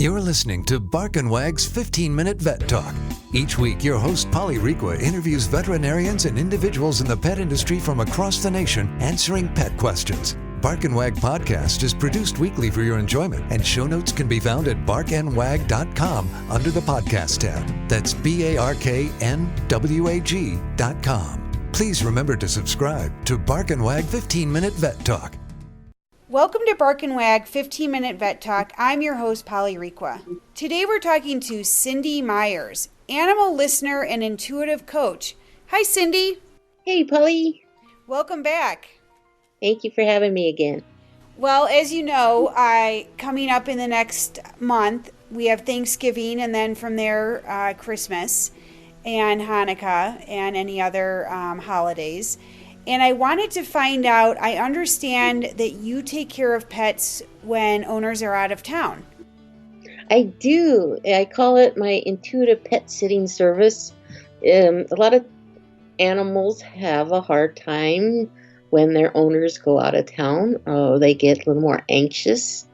You're listening to Bark and Wag's 15-Minute Vet Talk. Each week, your host, Polly Requa, interviews veterinarians and individuals in the pet industry from across the nation answering pet questions. Bark and Wag podcast is produced weekly for your enjoyment, and show notes can be found at barkandwag.com under the podcast tab. That's barknwag.com. Please remember to subscribe to Bark and Wag 15-Minute Vet Talk. Welcome to Bark and Wag 15-Minute Vet Talk. I'm your host, Polly Requa. Today we're talking to Cindy Myers, animal listener and intuitive coach. Hi, Cindy. Hey, Polly. Welcome back. Thank you for having me again. Well, as you know, coming up in the next month, we have Thanksgiving, and then from there, Christmas and Hanukkah and any other holidays. And I wanted to find out, I understand that you take care of pets when owners are out of town. I do. I call it my intuitive pet sitting service. A lot of animals have a hard time when their owners go out of town. They get a little more anxious.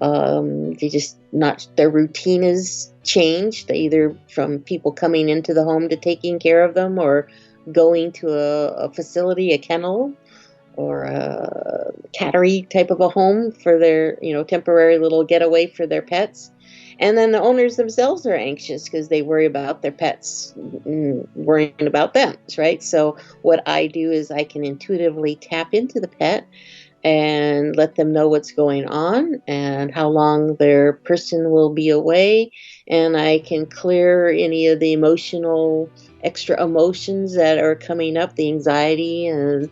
Their routine is changed, either from people coming into the home to taking care of them or going to a facility, a kennel, or a cattery type of a home for their, temporary little getaway for their pets. And then the owners themselves are anxious because they worry about their pets worrying about them, right? So what I do is I can intuitively tap into the pet and let them know what's going on and how long their person will be away. And I can clear any of the extra emotions that are coming up, the anxiety and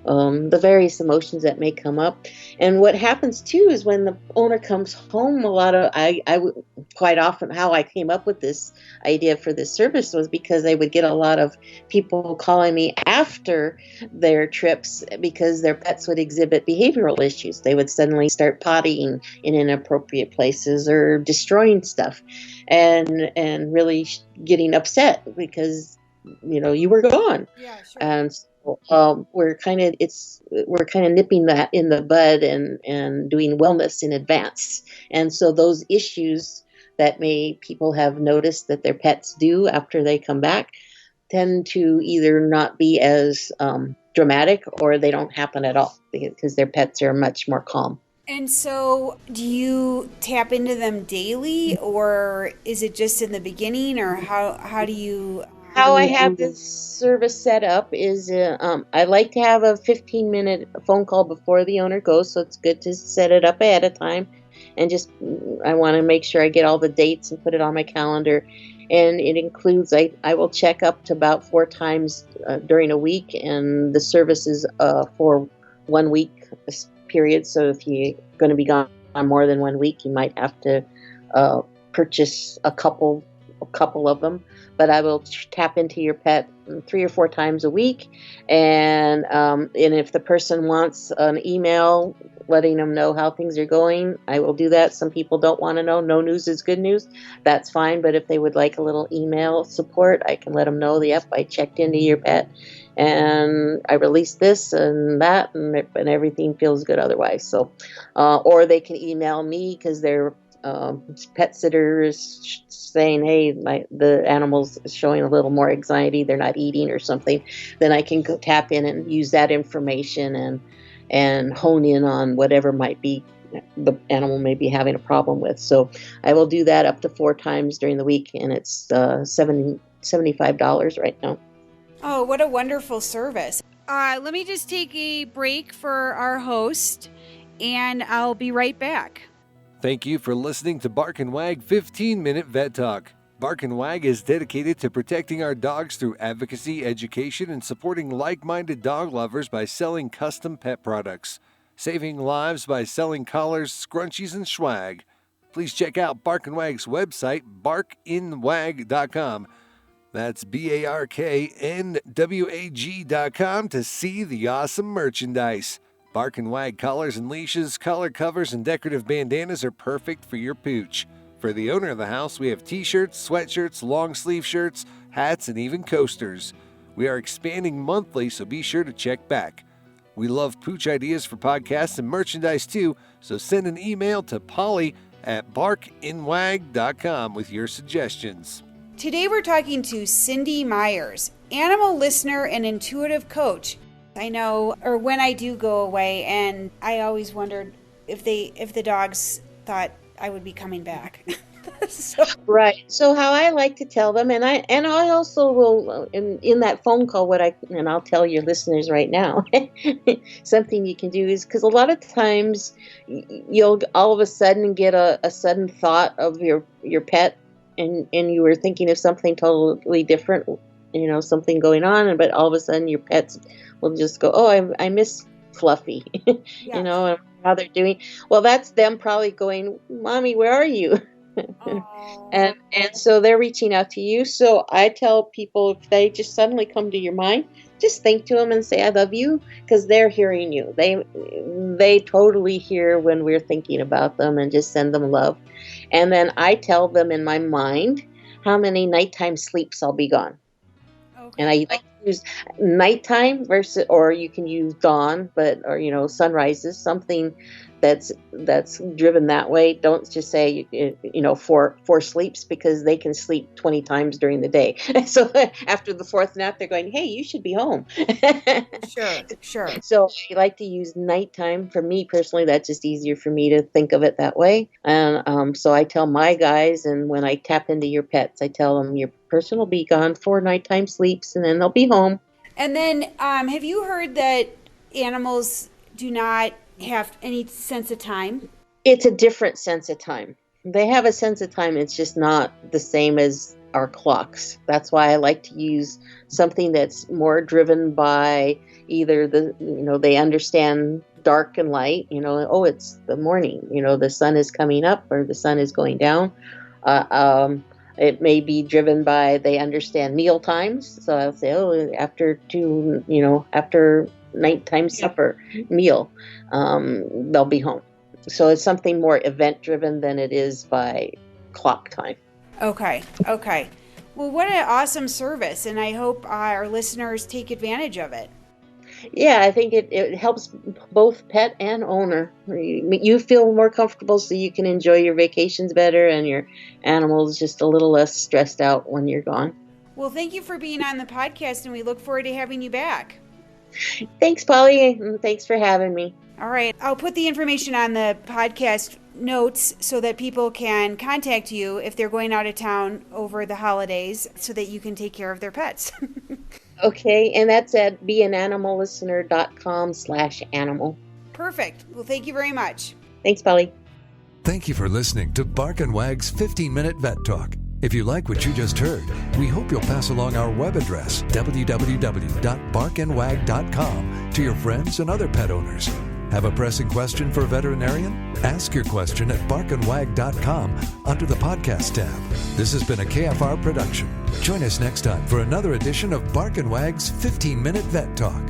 the various emotions that may come up. And what happens too is when the owner comes home, quite often how I came up with this idea for this service was because I would get a lot of people calling me after their trips because their pets would exhibit behavioral issues. They would suddenly start pottying in inappropriate places or destroying stuff and really getting upset because you were gone. Yeah, sure. And we're kind of nipping that in the bud and doing wellness in advance. And so those issues that people have noticed that their pets do after they come back tend to either not be as dramatic or they don't happen at all because their pets are much more calm. And so do you tap into them daily, or is it just in the beginning, or how do you... How I have this service set up is I like to have a 15-minute phone call before the owner goes, so it's good to set it up ahead of time. And I want to make sure I get all the dates and put it on my calendar. And it includes, I will check up to about 4 times during a week, and the service is for 1 week period. So if you're going to be gone more than 1 week, you might have to purchase a couple of them. But I will tap into your pet 3 or 4 times a week. And if the person wants an email letting them know how things are going, I will do that. Some people don't want to know. No news is good news. That's fine. But if they would like a little email support, I can let them know, yep, I checked into your pet and I released this and that, and everything feels good otherwise. So, or they can email me because they're pet sitter is saying, hey, the animal's showing a little more anxiety, they're not eating or something, then I can go tap in and use that information and hone in on whatever might be the animal may be having a problem with. So I will do that up to 4 times during the week, and it's $75 right now. Oh, what a wonderful service. Let me just take a break for our host, and I'll be right back. Thank you for listening to Bark and Wag 15-Minute Vet Talk. Bark and Wag is dedicated to protecting our dogs through advocacy, education, and supporting like-minded dog lovers by selling custom pet products. Saving lives by selling collars, scrunchies, and swag. Please check out Bark and Wag's website, barkinwag.com. That's barknwag.com to see the awesome merchandise. Bark and Wag collars and leashes, collar covers, and decorative bandanas are perfect for your pooch. For the owner of the house, we have t-shirts, sweatshirts, long sleeve shirts, hats, and even coasters. We are expanding monthly, so be sure to check back. We love pooch ideas for podcasts and merchandise too, so send an email to Polly at barkinwag.com with your suggestions. Today we're talking to Cindy Myers, animal listener and intuitive coach. I know, or when I do go away, and I always wondered if the dogs thought I would be coming back. Right. So how I like to tell them, and I also will in that phone call, and I'll tell your listeners right now, something you can do is, because a lot of times you'll all of a sudden get a sudden thought of your pet, and you were thinking of something totally different, something going on, but all of a sudden your pets will just go, oh, I miss Fluffy, Yeah. and how they're doing. Well, that's them probably going, Mommy, where are you? And so they're reaching out to you. So I tell people, if they just suddenly come to your mind, just think to them and say, I love you, because they're hearing you. They totally hear when we're thinking about them, and just send them love. And then I tell them in my mind how many nighttime sleeps I'll be gone. Okay. And I like to use nighttime versus, or you can use dawn, or sunrises, something that's driven that way. Don't just say four sleeps, because they can sleep 20 times during the day. So after the fourth nap, they're going, hey, you should be home. Sure. So I like to use nighttime. For me personally, that's just easier for me to think of it that way. And so I tell my guys, and when I tap into your pets, I tell them your person will be gone 4 nighttime sleeps, and then they'll be home. And then have you heard that animals do not have any sense of time? It's a different sense of time. They have a sense of time. It's just not the same as our clocks. That's why I like to use something that's more driven by either they understand dark and light, it's the morning, the sun is coming up or the sun is going down. It may be driven by, they understand meal times. So I'll say, after nighttime supper meal, they'll be home. So it's something more event driven than it is by clock time. Okay. Well, what an awesome service, and I hope our listeners take advantage of it. Yeah, I think it helps both pet and owner. You feel more comfortable, so you can enjoy your vacations better, and your animals just a little less stressed out when you're gone. Well, thank you for being on the podcast, and we look forward to having you back. Thanks, Polly, and thanks for having me. All right. I'll put the information on the podcast notes so that people can contact you if they're going out of town over the holidays, so that you can take care of their pets. Okay, and that's at beananimallistener.com/animal. Perfect. Well, thank you very much. Thanks, Polly. Thank you for listening to Bark and Wag's 15-Minute Vet Talk. If you like what you just heard, we hope you'll pass along our web address, www.barkandwag.com, to your friends and other pet owners. Have a pressing question for a veterinarian? Ask your question at barkandwag.com under the podcast tab. This has been a KFR production. Join us next time for another edition of Bark and Wag's 15-Minute Vet Talk.